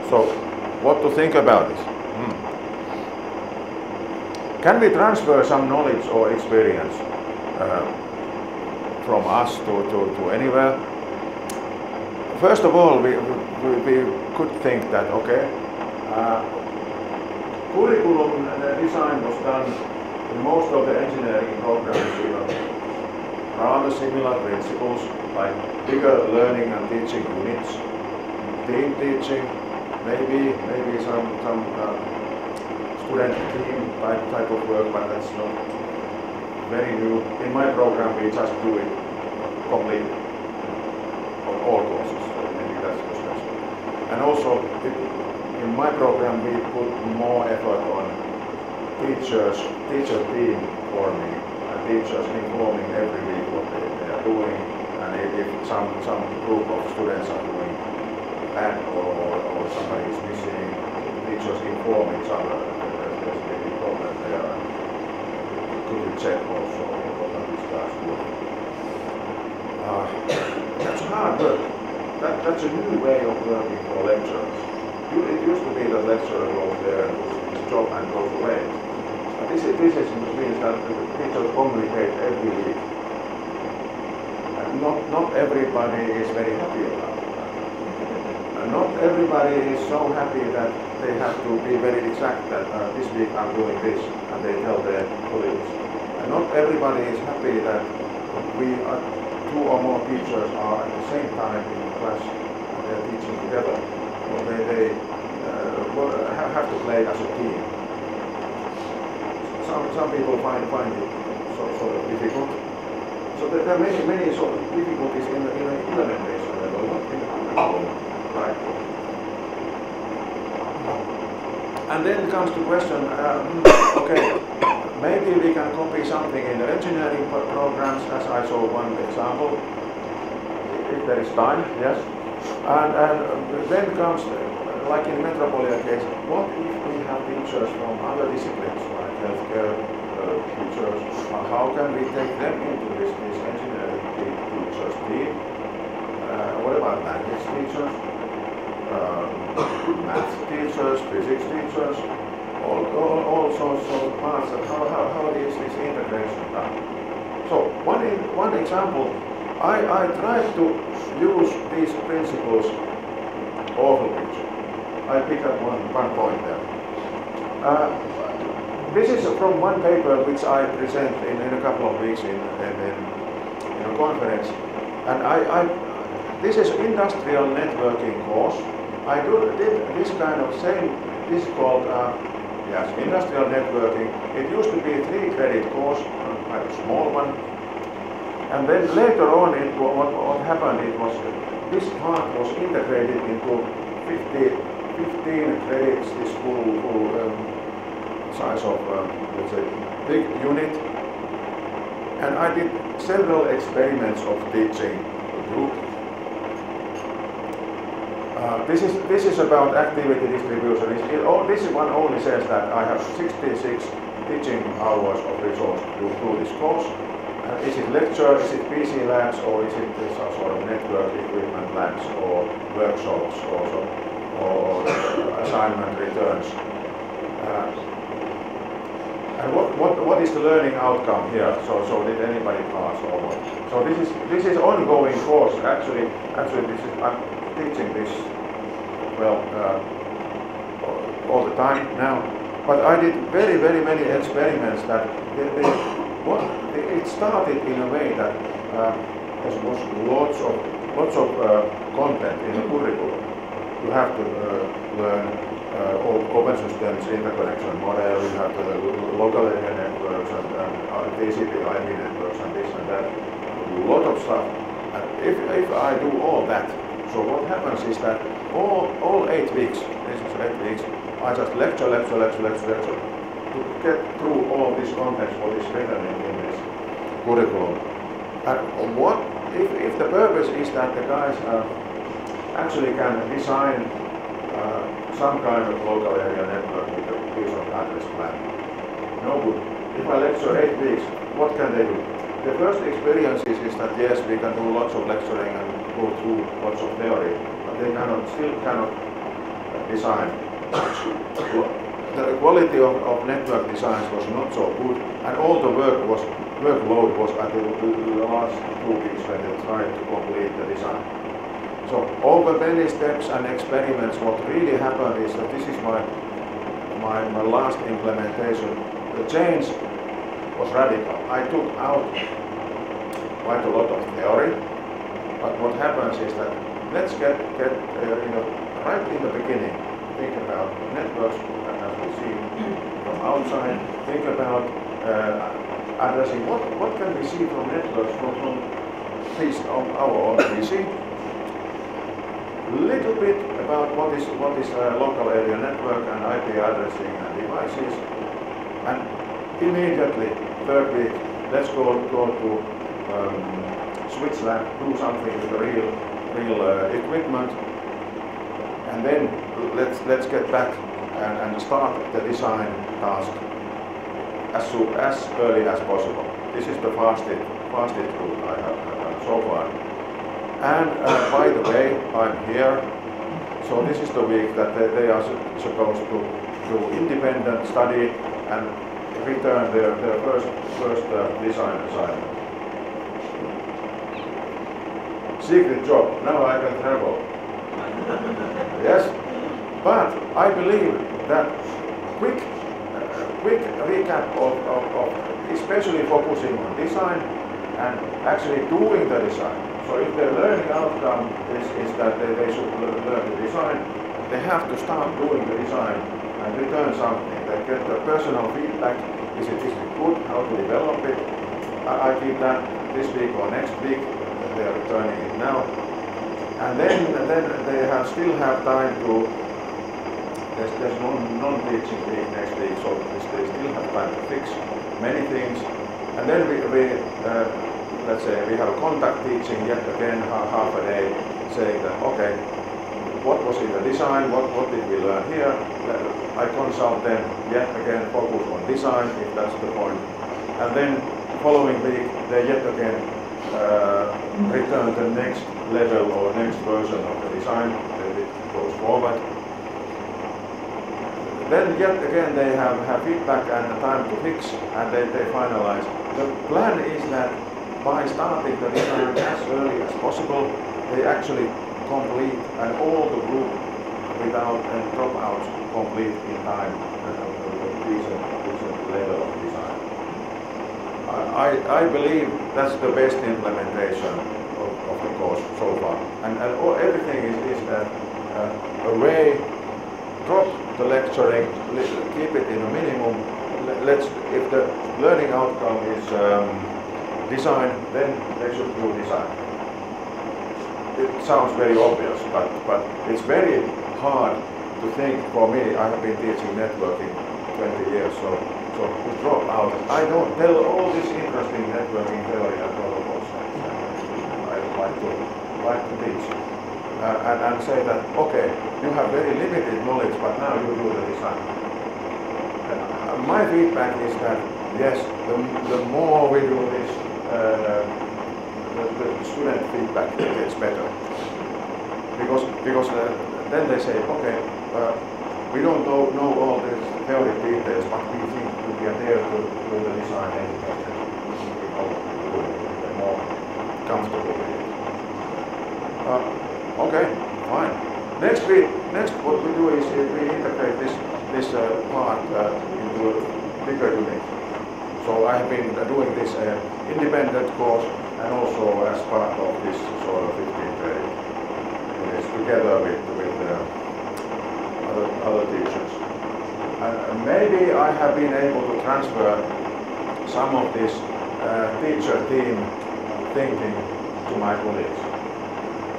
So, what to think about this? Can we transfer some knowledge or experience from us to anywhere? First of all, we could think that, okay, curriculum design was done in most of the engineering programs, rather similar principles, like bigger learning and teaching units, team teaching, maybe some student team type of work, but that's not very new. In my program, we just do it completely on all courses, so maybe that's the special. And also, in my program, we put more effort on teacher team forming, and teachers informing every week what they are doing, and if some group of students are doing bad or somebody is missing, teachers inform each other that there's maybe a problem there. Could you check also what are these guys doing? That's hard work. That's a new way of working for lecturers. It used to be that lecturer goes there, does his job and goes away. But this means that the teachers communicate every week. And not everybody is very happy about it. And not everybody is so happy that they have to be very exact that this week I'm doing this, and they tell their colleagues. And not everybody is happy that we are two or more teachers are at the same time in class and they're teaching together. Or they have to play as a team. Some people find it sort of difficult. So there are many sort of difficulties in the implementation level, not in the curriculum, right? And then comes the question, okay, maybe we can copy something in the engineering programs, as I saw one example, if there is time, yes. And then comes, like in Metropolia case, what if we have teachers from other disciplines, like healthcare teachers, how can we take them into this engineering teachers team? What about language teachers? Math teachers, physics teachers, all sorts of parts of how is this integration done. So one example, I tried to use these principles awful picture. I pick up one point there. This is from one paper which I present in a couple of weeks in a conference, and this is industrial networking course. I did this kind of same, this is called industrial networking. It used to be a 3-credit course, quite a small one. And then later on, what happened, it was this part was integrated into 15 credits, this full size of, let's say, big unit. And I did several experiments of teaching a group. This is about activity distribution. This one only says that I have 66 teaching hours of resource to do this course. Is it lecture, is it PC labs, or is it some sort of network equipment labs, or workshops, or assignment returns? And what is the learning outcome here? So did anybody pass or what? So this is ongoing course. Actually I'm teaching this all the time now. But I did very many experiments that it started in a way that there was lots of content in the curriculum. You have to learn open systems interconnection model, you have the local area networks and TCP/IP networks and this and that. A lot of stuff. And if I do all that, so what happens is that all 8 weeks, this is 8 weeks, I just lecture to get through all this context, what is written in this curriculum. And what if the purpose is that the guys actually can design some kind of local area network with a piece of address plan? No good. If I lecture 8 weeks, what can they do? The first experience is that yes, we can do lots of lecturing and go through lots of theory, but they still cannot design. The quality of network designs was not so good, and all the workload was at the last 2 weeks when they tried to complete the design. So over many steps and experiments, what really happened is that this is my last implementation. The change was radical. I took out quite a lot of theory, but what happens is that let's get right in the beginning, think about networks as we see from outside, think about addressing what can we see from networks from this our own PC. Little bit about what is local area network and IP addressing and devices, and immediately third week let's go to switch lab, do something with the real equipment, and then let's get back and start the design task as early as possible. This is the fastest route I have done so far. And by the way, I'm here, so this is the week that they are supposed to do independent study and return their first design assignment. Secret job, now I can travel. Yes, but I believe that quick recap of especially focusing on design and actually doing the design. So if their learning outcome is that they should learn the design, they have to start doing the design and return something. They get the personal feedback. Is it good? How to develop it? I keep that this week or next week. They are returning it now. And then they still have time to. There's non-teaching week next week, so they still have time to fix many things. And then let's say we have contact teaching yet again, half a day, saying that, okay, what was in the design, what did we learn here? I consult them yet again, focus on design, if that's the point. And then following week, they yet again return the next level or next version of the design, then it goes forward. Then yet again they have feedback and time to fix, and they finalize. The plan is that by starting the design as early as possible, they actually complete and all the group without any dropouts complete in time and a decent level of design. I believe that's the best implementation of the course so far. And everything is a way, drop the lecturing, keep it in a minimum. If the learning outcome is design, then they should do design. It sounds very obvious, but it's very hard to think for me. I have been teaching networking 20 years, so to drop out. I don't tell all this interesting networking theory and protocols. I like to teach and say that, okay, you have very limited knowledge, but now you do the design. My feedback is that yes, the more we do this, the student feedback gets better, because then they say, okay, we don't know all these theory details, but we think we are there to do the design anyway. We're more comfortable with it. Okay, fine. Next what we do is we integrate this part into a bigger unit. So I have been doing this independent course and also as part of this sort of 15-30 units together with other teachers. And maybe I have been able to transfer some of this teacher team thinking to my colleagues,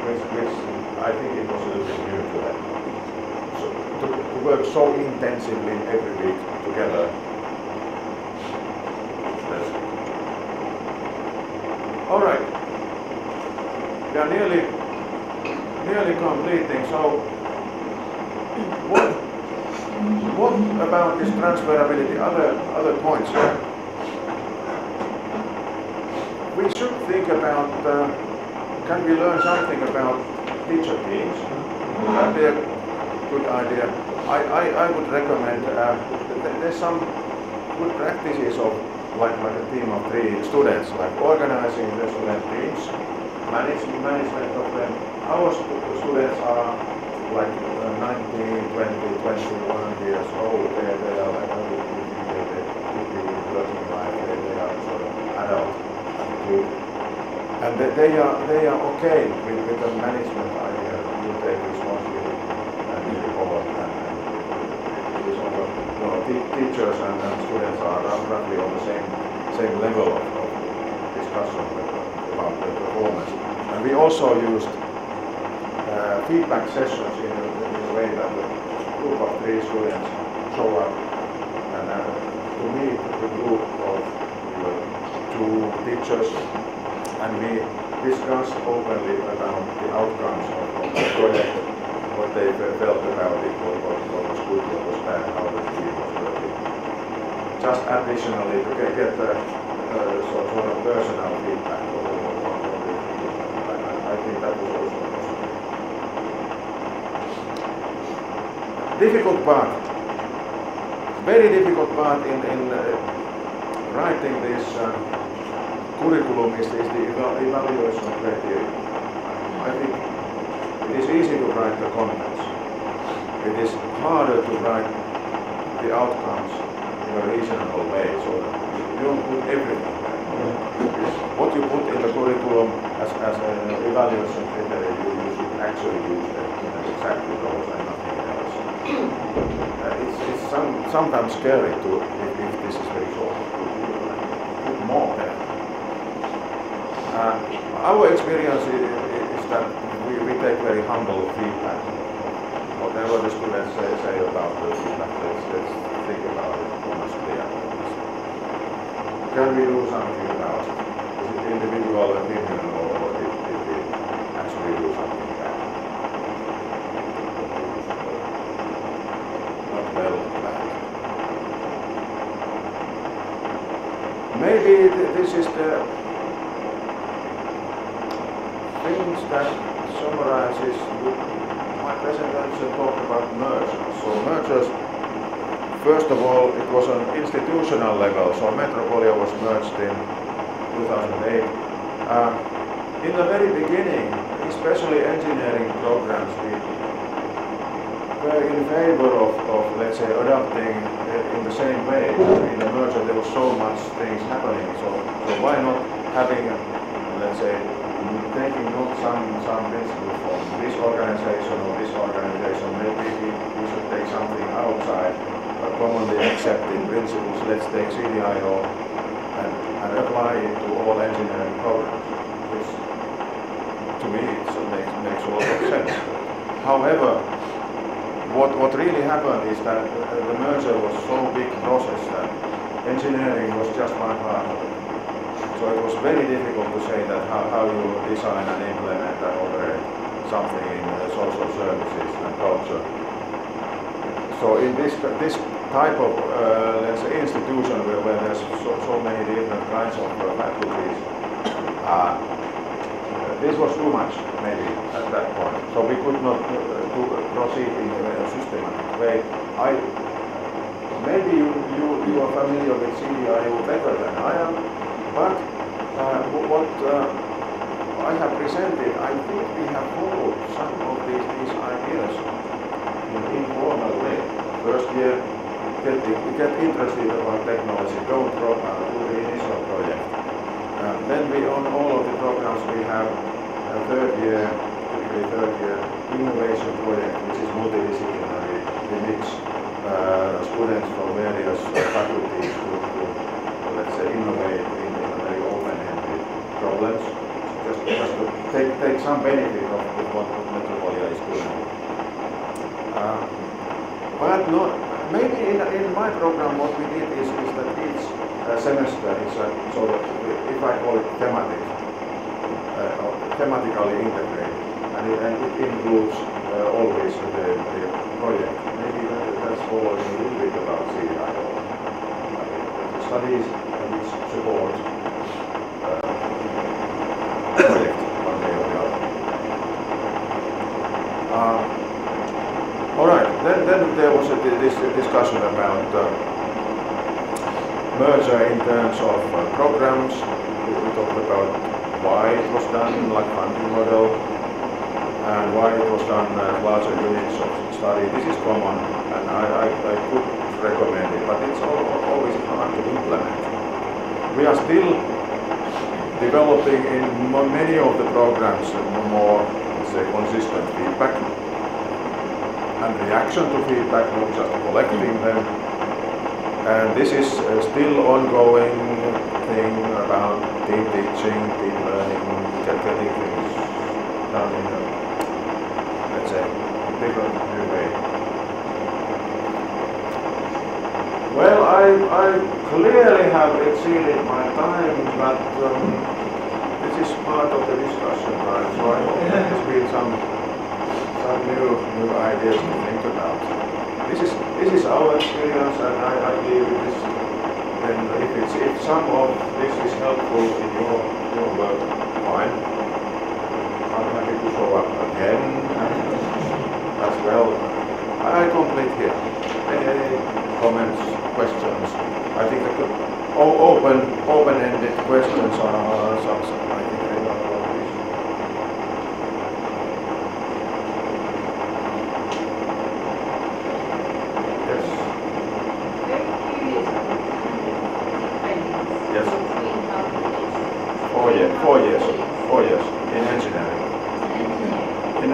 which I think it was a little bit new to them. So to work so intensively every week together. All right, we are nearly completing. So, what about this transferability? Other points here. We should think about can we learn something about teacher teams? good idea. I would recommend, there's some good practices of like a team of 3 students, like organizing the student teams, management of them. Our students are like 19, 20, 21 years old. They are like working life. They are sort of adult attitude, and they are okay with the management idea. You take responsibility and you follow them. Teachers and students are roughly on the same level of discussion about the performance. And we also used feedback sessions in a way that a group of 3 students show up and to meet the group of 2 teachers, and we discussed openly about the outcomes of the project, what they felt about it, what was good, what was bad, how the team was working. Just additionally to get sort of personal feedback on what they think. I think that was also possible. Difficult part. Very difficult part in writing this curriculum is the evaluation criteria. I think it is easy to write the contents. It is harder to write the outcomes in a reasonable way, so that you don't put everything there. What you put in the curriculum as an evaluation criteria, you should actually use them exactly those and nothing else. It's sometimes scary to, if this is very short, to put more there. Our experience is that we take very humble feedback. Whatever the students say about the feedback, let's think about it honestly and honestly. Can we do something about it? Is it individual opinion or did we actually do something bad? Not well bad. Maybe this is the things that summarizes my presentation talked about mergers. So mergers, first of all, it was on institutional level. So Metropolia was merged in 2008. In the very beginning, especially engineering programs, we were in favor of let's say, adapting in the same way. In the merger, there was so much things happening. So why not having, let's say, taking not some principle from this organization or this organization, maybe we should take something outside commonly accepted principles. Let's take CDIO and apply it to all engineering programs, which to me makes a lot of sense. However, what really happened is that the merger was so big process that engineering was just one part of it. So it was very difficult to say that how you design and implement and operate something in social services and culture. So in this type of let's say institution where there's so many different kinds of faculties, this was too much maybe at that point. So we could not proceed in a systematic way. Maybe you are familiar with CDIO better than I am. But what I have presented, I think we have followed some of these ideas in an informal way. First year, get interested about technology, don't drop out, do the initial project. Then on all of the programs we have a typically third year innovation project, which is multidisciplinary. We mix students from various faculties to let's say, innovate in very open-ended problems, just to take some benefit of what Metropolia is doing. But not, maybe in my program what we did is that each semester is a sort of, if I call it thematic, thematically integrated, and it includes always the project. Maybe that's all a little bit about CDIO. Studies which support project one way or the other. All right. discussion about merger in terms of programs. We talked about why it was done, like funding model, and why it was done larger units of study. This is common, and I could recommend it, but it's always hard to implement. We are still developing in many of the programs more, let's say, consistent feedback and reaction to feedback, not just collecting them. And this is still ongoing thing about team teaching, team learning, getting things done in a, let's say, different new way. Well, I clearly have exceeded my time, but this is part of the discussion time, so I hope there's been some new ideas to think about. This is our experience, and I believe this. And if some of this is helpful in your work, fine. I'm happy to show up again as well. I complete here. Any comments, questions? I think the open-ended questions are something. I think they are always. Yes. Very curious about Yes. 4 years in engineering. In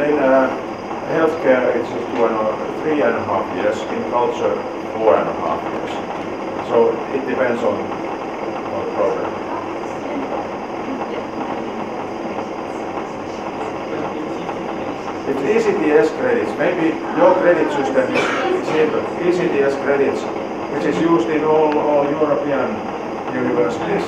healthcare, it's 3.5 years. In culture, 4.5 years. So it depends on the program. It's ECTS credits. Maybe your credit system is simple. ECTS credits, which is used in all European universities.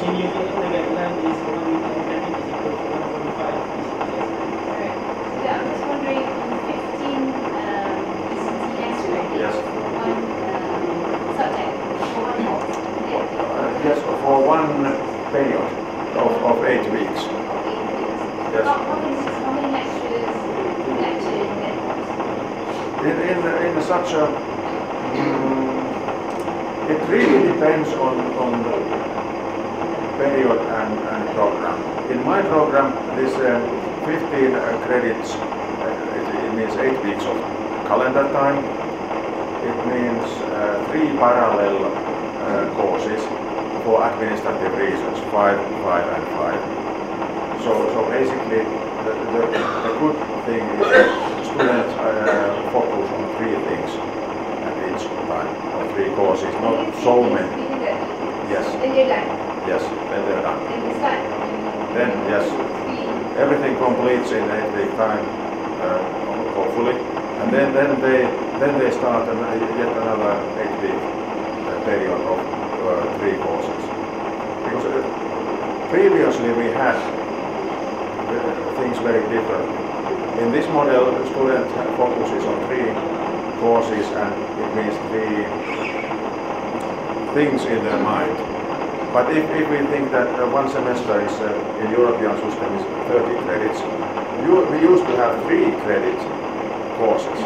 Yes, for one period of 8 weeks. Yes. How many lectures In such a, it really depends on the period and program. In my program, this 15 credits, it means 8 weeks of calendar time. It means 3 parallel courses for administrative reasons, 5, 5 and 5. So basically the good thing is that students focus on 3 things at each time, or 3 courses, not so many. Yes. Yes, then they're done. Then, yes, everything completes in 8-week time, hopefully, and then they start yet another 8-week period of 3 courses. Because previously we had things very different. In this model, the student focuses on 3 courses, and it means 3 things in their mind. But if we think that one semester is in European system is 30 credits, we used to have 3 credit courses,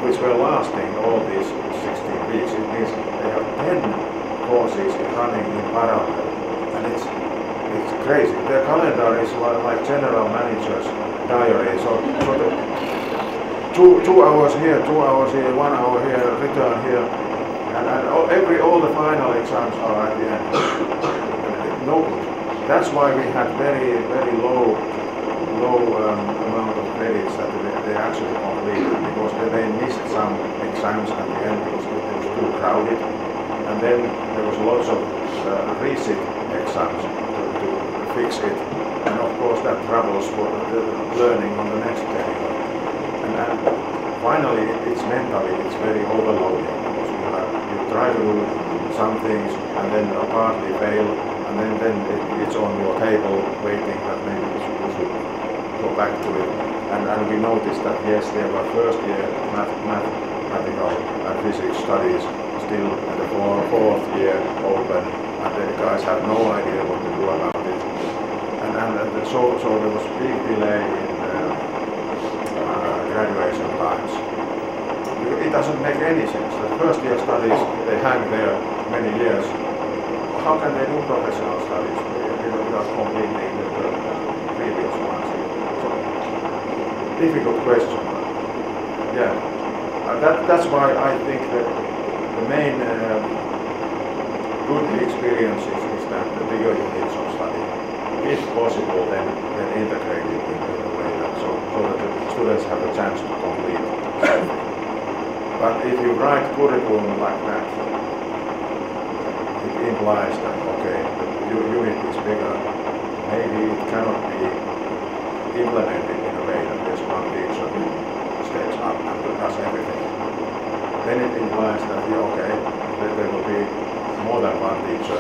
which were lasting all these 16 weeks. It means they have 10 courses running in parallel, and it's crazy. Their calendar is like general manager's diary. So the 2 hours here, 2 hours here, 1 hour here, return here. And all the final exams are at the end. No good. That's why we had very low amount of credits that they actually completed, because they missed some exams at the end because it was too crowded. And then there was lots of resit exams to fix it. And of course that troubles for the learning on the next period. And finally, it's mentally, it's very overloading. You try to do some things and then partly fail, and then it's on your table waiting that maybe you should go back to it. And we noticed that yes, there were first year mathematical and physics studies still at the 4th year open, and the guys have no idea what to do about it. And so there was a big delay in graduation times. doesn't make any sense. The first year studies, they hang there many years. How can they do professional studies without completing the previous ones? So, difficult question. Yeah, that's why I think that the main good experience is that the bigger units of study, if possible, then integrate it in a way that so that the students have a chance to complete something. But if you write curriculum like that, it implies that okay, the unit is bigger. Maybe it cannot be implemented in a way that there's one teacher who steps up and does everything. Then it implies that yeah, okay, there will be more than one teacher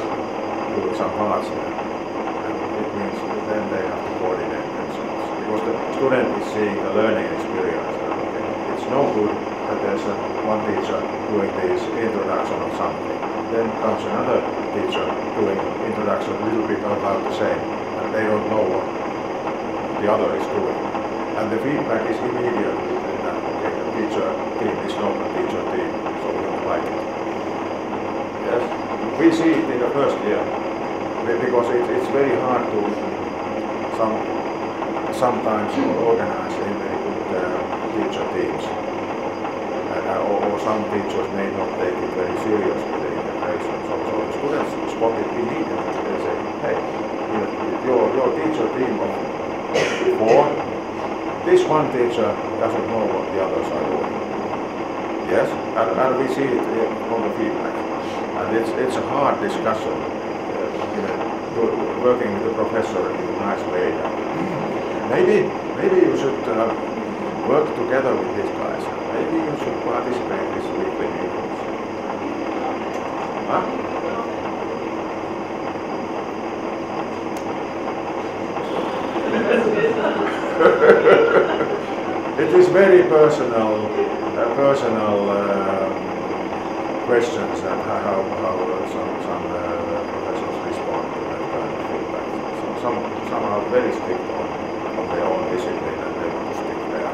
doing some parts there. And it means that then they have to coordinate themselves. Because the student is seeing the learning experience. Okay, it's no good that there's one teacher doing this introduction of something. Then comes another teacher doing introduction a little bit about the same. And they don't know what the other is doing. And the feedback is immediate that okay, the teacher team is not a teacher team, so we don't like it. Yes, we see it in the first year because it's very hard to sometimes organize a very good teacher teams. Or some teachers may not take it very seriously, the integration. So the students spot it immediately. They say, hey, your teacher team of 4, this one teacher doesn't know what the others are doing. Yes, and we see it from the feedback. And it's a hard discussion, working with the professor in a nice way. Maybe you should work together with these guys. Maybe you should participate in these weekly meetings. Huh? It is very personal questions that how some professors respond to that kind of feedback. So some are very strict on their own discipline and they want to stick there.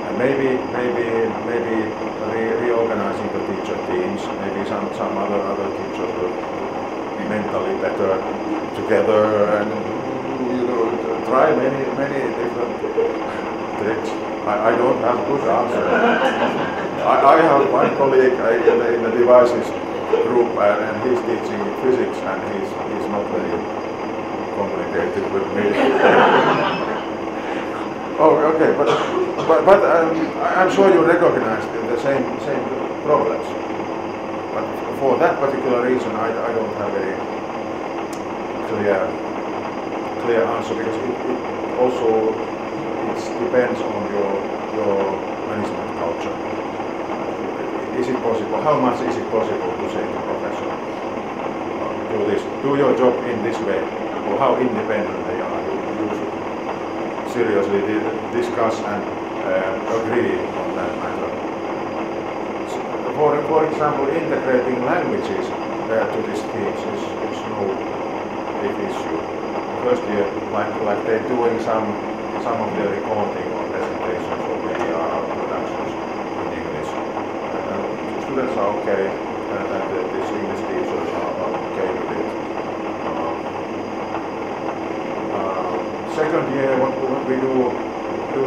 And maybe reorganizing the teacher teams. Maybe some other teachers will be mentally better together and try many different tricks. I don't have good answer. I have one colleague in the devices group and he's teaching physics and he's not very complicated with me. Oh, okay, but I'm sure you recognize the same problems. But for that particular reason, I don't have a clear answer because it also depends on your management culture. Is it possible? How much is it possible to say to a professor, do your job in this way, or how independent they are? You should seriously discuss and agree on that matter. For example, integrating languages to these teams is no big issue. First year, like they're doing some of their recording or presentations or maybe productions in English. Students are okay, and these English teachers are okay with it. Second year, what we do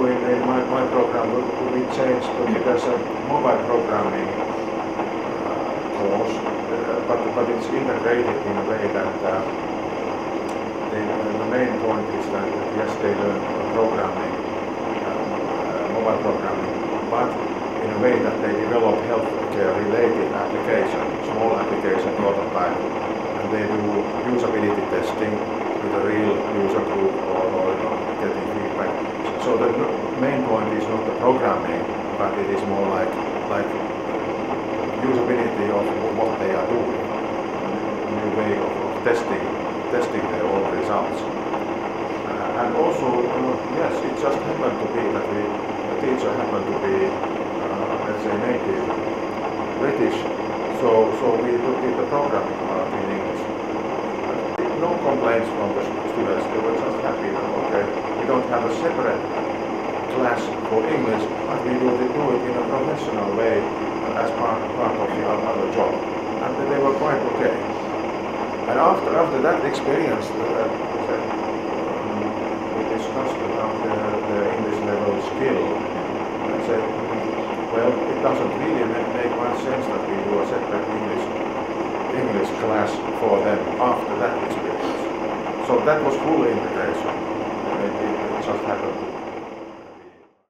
in my program, we change to there's a mobile programming course, but it's integrated in a way that the main point is that yes, they learn programming, mobile programming, but in a way that they develop healthcare-related application, small application prototype, and they do usability testing with a real user group or getting feedback. So the main point is not the programming, but it is more like usability of what they are doing, a new way of testing their own results. And also, yes, it just happened to be that the teacher happened to be, let's say, native British, so we did the programming part in English. No complaints from the students, they were just happy that, okay, we don't have a separate class for English, but we will do it in a professional way as part of the other job. And they were quite okay. And after that experience, we discussed about the English level skill. I said, well, it doesn't really make much sense that we do a separate English class for them after that experience. So that was full integration. It just happened.